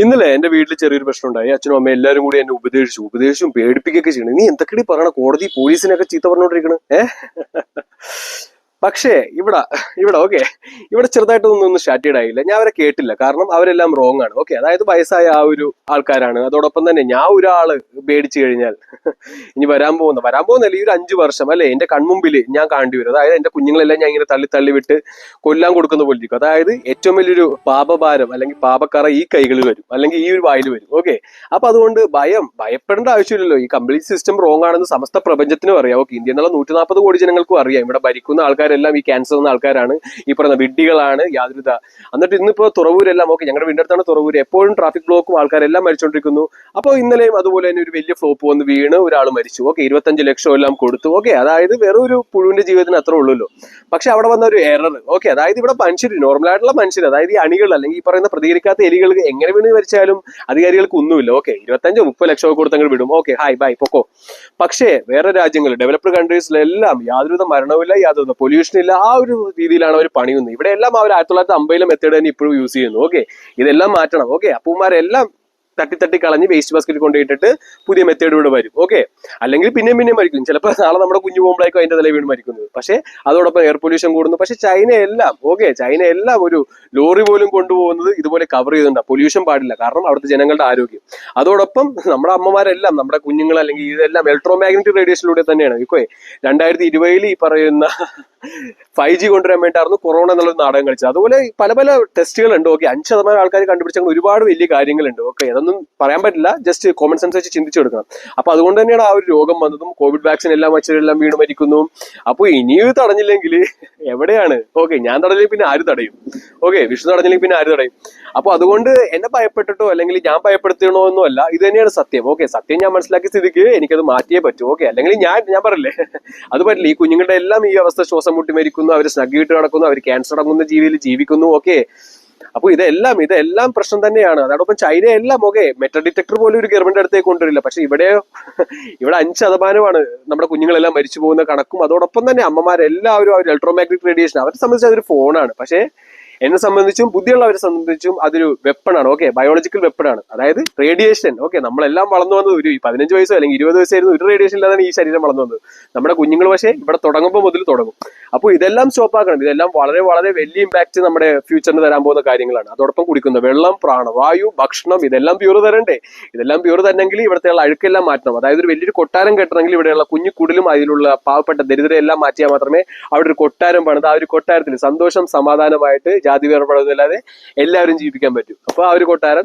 ഇന്നലെ എന്റെ വീട്ടിൽ ചെറിയൊരു പ്രശ്നം ഉണ്ടായി. അച്ഛനും അമ്മയും എല്ലാവരും കൂടി എന്നെ ഉപദേശിച്ചും പേടിപ്പിക്കുകയൊക്കെ ചെയ്യണം. നീ എന്തൊക്കെയാണ് പറയണ, കോടതി പോലീസിനൊക്കെ ചീത്ത പറഞ്ഞോണ്ടിരിക്കണ് പക്ഷേ ഇവിടെ ഇവിടെ ഓക്കെ, ഇവിടെ ചെറുതായിട്ടൊന്നും സ്റ്റാർട്ടഡ് ആയില്ല. ഞാൻ അവരെ കേട്ടില്ല, കാരണം അവരെല്ലാം റോങ് ആണ്. ഓക്കെ, അതായത് വയസ്സായ ആ ഒരു ആൾക്കാരാണ്. അതോടൊപ്പം തന്നെ ഞാൻ ഒരാള് പേടിച്ചു കഴിഞ്ഞാൽ ഇനി വരാൻ പോകുന്നല്ല ഈ ഒരു 5 വർഷം അല്ലെ എന്റെ കൺമുമ്പിൽ ഞാൻ കാണേണ്ടി വരും. അതായത് എന്റെ കുഞ്ഞുങ്ങളെല്ലാം ഞാൻ ഇങ്ങനെ തള്ളി വിട്ട് കൊല്ലാൻ കൊടുക്കുന്ന പോലെ ഇരിക്കും. അതായത് ഏറ്റവും വലിയൊരു പാപഭാരം അല്ലെങ്കിൽ പാപക്കറ ഈ കൈകളിൽ വരും, അല്ലെങ്കിൽ ഈ ഒരു വായിൽ വരും. ഓക്കെ, അപ്പൊ അതുകൊണ്ട് ഭയപ്പെടേണ്ട ആവശ്യമില്ലല്ലോ. ഈ കംപ്ലീറ്റ് സിസ്റ്റം റോങ് ആണെന്ന് സമസ്ത പ്രപഞ്ചത്തിനും അറിയാം. ഓക്കെ, ഇന്ത്യ എന്നുള്ള 140 കോടി ജനങ്ങൾക്കും അറിയാം. ഇവിടെ ഭരിക്കുന്ന ആൾക്കാരെല്ലാം ഈ ക്യാൻസർ എന്ന ആൾക്കാരാണ്, ഈ പറയുന്ന വിഡ്ഢികളാണ്, യാതൊരുത. എന്നിട്ട് ഇന്നിപ്പോ തുറവൂരെല്ലാം ഓക്കെ, ഞങ്ങളുടെ വീടിന്റെ അടുത്താണ് തുറവൂര്, എപ്പോഴും ട്രാഫിക് ബ്ലോക്കും ആൾക്കാരെല്ലാം മരിച്ചോണ്ടിരിക്കുന്നു. അപ്പോൾ ഇന്നലെയും അതുപോലെ തന്നെ ഒരു വലിയ ഫ്ലോപ്പ് വന്ന് വീണ് ഒരാൾ മരിച്ചു. ഓക്കെ, 25 ലക്ഷം എല്ലാം കൊടുത്തു. ഓക്കെ, അതായത് വെറും ഒരു പുഴുവിന്റെ ജീവിതത്തിന് അത്ര ഉള്ളല്ലോ. പക്ഷെ അവിടെ വന്ന ഒരു എറർ. ഓക്കെ, അതായത് ഇവിടെ മനുഷ്യർ, നോർമൽ ആയിട്ടുള്ള മനുഷ്യർ, അതായത് ഈ അണികൾ അല്ലെങ്കിൽ ഈ പറയുന്ന പ്രതികരിക്കാത്ത എലികൾ എങ്ങനെ വീണ് മരിച്ചാലും അധികാരികൾക്ക് ഒന്നുമില്ല. ഓക്കെ, 25-30 ലക്ഷം കൊടുത്തങ്ങൾ വിടും. ഓക്കെ, ഹായ് ബൈ പൊക്കോ. പക്ഷേ വേറെ രാജ്യങ്ങൾ, ഡെവലപ്ഡ് കൺട്രീസിലെല്ലാം യാതൊരു മരണമില്ല, യാതൊരു പൊല്യൂഷൻ ഇല്ല. ആ ഒരു രീതിയിലാണ് അവർ പണിയുന്നത്. ഇവിടെ എല്ലാം അവർ 1950 മെത്തേഡ് തന്നെ ഇപ്പോഴും യൂസ് ചെയ്യുന്നു. ഓക്കെ, ഇതെല്ലാം മാറ്റണം. ഓക്കെ, അപ്പൂമാരെല്ലാം തട്ടി കളഞ്ഞ് വേസ്റ്റ് ബാസ്കറ്റ് കൊണ്ടുപോയിട്ടിട്ട് പുതിയ മെത്തേഡ് ഇവിടെ വരും. ഓക്കെ, അല്ലെങ്കിൽ പിന്നെയും മരിക്കും. ചിലപ്പോൾ നാളെ നമ്മുടെ കുഞ്ഞു പോകുമ്പോഴേക്കും അതിന്റെ തല വീണ് മരിക്കുന്നത്. പക്ഷേ അതോടൊപ്പം എയർ പൊല്യൂഷൻ കൂടുന്നു. പക്ഷെ ചൈന എല്ലാം ഒരു ലോറി പോലും കൊണ്ടുപോകുന്നത് ഇതുപോലെ കവർ ചെയ്തിട്ടുണ്ട്. പൊല്യൂഷൻ പാടില്ല, കാരണം അവിടുത്തെ ജനങ്ങളുടെ ആരോഗ്യം. അതോടൊപ്പം നമ്മുടെ അമ്മമാരെല്ലാം, നമ്മുടെ കുഞ്ഞുങ്ങൾ അല്ലെങ്കിൽ ഇതെല്ലാം ഇലക്ട്രോമാഗ്നറ്റിക് റേഡിയേഷനിലൂടെ തന്നെയാണ്. ഓക്കെ, 2020 ഈ പറയുന്ന 5G കൊണ്ടുവരാൻ വേണ്ടിയായിരുന്നു കൊറോണ എന്നുള്ളൊരു നാടകം കളിച്ചത്. അതുപോലെ പല ടെസ്റ്റുകളുണ്ട്. ഓക്കെ, 5% ആൾക്കാർ കണ്ടുപിടിച്ച ഒരുപാട് വലിയ കാര്യങ്ങളുണ്ട്. ഓക്കെ, അതൊന്നും പറയാൻ പറ്റില്ല, ജസ്റ്റ് കോമൺ സെൻസ് വെച്ച് ചിന്തിച്ചു കൊടുക്കണം. അപ്പൊ അതുകൊണ്ട് തന്നെയാണ് ആ ഒരു രോഗം വന്നതും. കോവിഡ് വാക്സിൻ എല്ലാം വെച്ചെല്ലാം വീണ് മരിക്കുന്നു. അപ്പൊ ഇനിയും തടഞ്ഞില്ലെങ്കിൽ എവിടെയാണ്? ഓക്കെ, ഞാൻ തടഞ്ഞില്ലെങ്കിൽ പിന്നെ ആര് തടയും? ഓക്കെ, വിഷ്ണു തടഞ്ഞില്ലെങ്കിൽ പിന്നെ ആര് തടയും? അപ്പൊ അതുകൊണ്ട് എന്നെ ഭയപ്പെട്ടിട്ടോ അല്ലെങ്കിൽ ഞാൻ ഭയപ്പെടുത്തണോ ഒന്നും അല്ല, ഇത് തന്നെയാണ് സത്യം. ഓക്കെ, സത്യം ഞാൻ മനസ്സിലാക്കിയ സ്ഥിതിക്ക് എനിക്കത് മാറ്റിയേ പറ്റൂ. ഓക്കെ, അല്ലെങ്കിൽ ഞാൻ പറയില്ലേ, അത് പറ്റില്ല. ഈ കുഞ്ഞുങ്ങളുടെ എല്ലാം ഈ അവസ്ഥ, ശ്വാസം മുട്ടി മരിക്കുന്നു, അവർ സ്നഗ്ഗിട്ട് നടക്കുന്നു, അവർ ക്യാൻസർ അടങ്ങുന്ന ജീവിയിൽ ജീവിക്കുന്നു. ഓക്കെ, അപ്പൊ ഇതെല്ലാം പ്രശ്നം തന്നെയാണ്. അതോടൊപ്പം ചൈന എല്ലാം ഓക്കെ, മെറ്റൽ ഡിറ്റക്ടർ പോലും ഒരു ഗവൺമെന്റ് അടുത്തേക്ക് കൊണ്ടുവരില്ല. പക്ഷെ ഇവിടെ 5% നമ്മുടെ കുഞ്ഞുങ്ങളെല്ലാം മരിച്ചു പോകുന്ന കണക്കും. അതോടൊപ്പം തന്നെ അമ്മമാരെല്ലാവരും ആ ഒരു ഇലക്ട്രോമാഗ്നറ്റിക് റേഡിയേഷൻ അവരെ സംബന്ധിച്ച് അതൊരു ഫോണാണ്. പക്ഷേ എന്നെ സംബന്ധിച്ചും ബുദ്ധിയുള്ളവരെ സംബന്ധിച്ചും അതൊരു വെപ്പണാണ്. Okay, biological വെപ്പണാണ്. അതായത് റേഡിയേഷൻ. ഓക്കെ, നമ്മളെല്ലാം വളർന്നു വന്നത് ഒരു 15 വയസ്സോ അല്ലെങ്കിൽ 20 വയസ്സായിരുന്നു, ഒരു റേഡിയേഷൻ ഇല്ലാതാണ് ഈ ശരീരം വളർന്നു വന്നത്. നമ്മുടെ കുഞ്ഞുങ്ങൾ പക്ഷേ ഇവിടെ തുടങ്ങുമ്പോൾ മുതൽ തുടങ്ങും. അപ്പോൾ ഇതെല്ലാം സ്റ്റോപ്പാക്കണം. ഇതെല്ലാം വളരെ വളരെ വലിയ ഇമ്പാക്ട് നമ്മുടെ ഫ്യൂച്ചറിന് തരാൻ പോകുന്ന കാര്യങ്ങളാണ്. അതോടൊപ്പം കുടിക്കുന്ന വെള്ളം, പ്രാണവായു, ഭക്ഷണം, ഇതെല്ലാം പ്യൂർ തരണ്ടേ? ഇതെല്ലാം പ്യൂർ തരണമെങ്കിൽ ഇവിടുത്തെ അഴുക്കെല്ലാം മാറ്റണം. അതായത് ഒരു വലിയൊരു കൊട്ടാരം കെട്ടണമെങ്കിൽ ഇവിടെയുള്ള കുഞ്ഞു കുടിലും അതിലുള്ള പാവപ്പെട്ട ദരിദ്രരെല്ലാം മാറ്റിയാൽ മാത്രമേ അവിടെ ഒരു കൊട്ടാരം പണിത് ആ ഒരു കൊട്ടാരത്തിൽ സന്തോഷം സമാധാനമായിട്ട് ജാതി വേർപെടുന്നല്ലാതെ എല്ലാവരും ജീവിക്കാൻ പറ്റും. അപ്പൊ ആ ഒരു കൊട്ടാരം